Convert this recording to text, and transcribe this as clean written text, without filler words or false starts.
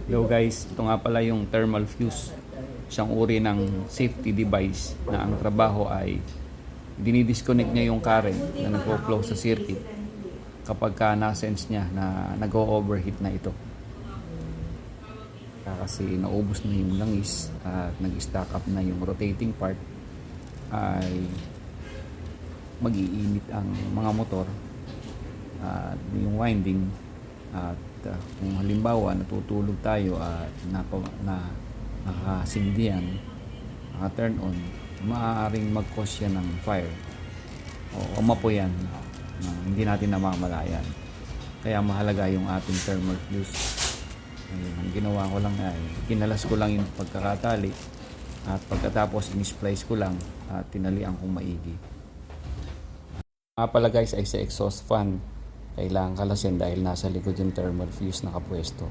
Hello guys, ito nga pala yung thermal fuse. Isang uri ng safety device na ang trabaho ay dinidisconnect niya yung current na nagpo-flow sa circuit kapag ka na-sense niya na nag-overheat na ito. Kasi naubos na yung langis at nag-stack up na yung rotating part, ay mag-iinit ang mga motor at yung winding. At kung halimbawa natutulog tayo at nakasindi yan, naka-turn on, maaaring mag-cause yan ng fire o umapoy yan na hindi natin namamalayan. Kaya mahalaga yung ating thermal fuse. Ang ginawa ko lang ay kinalas ko lang yung pagkakatali at pagkatapos in-splice ko lang at tinalian kong maigi. Nga pala guys ay sa exhaust fan, kailangan kalasin dahil nasa likod yung thermal fuse nakapwesto.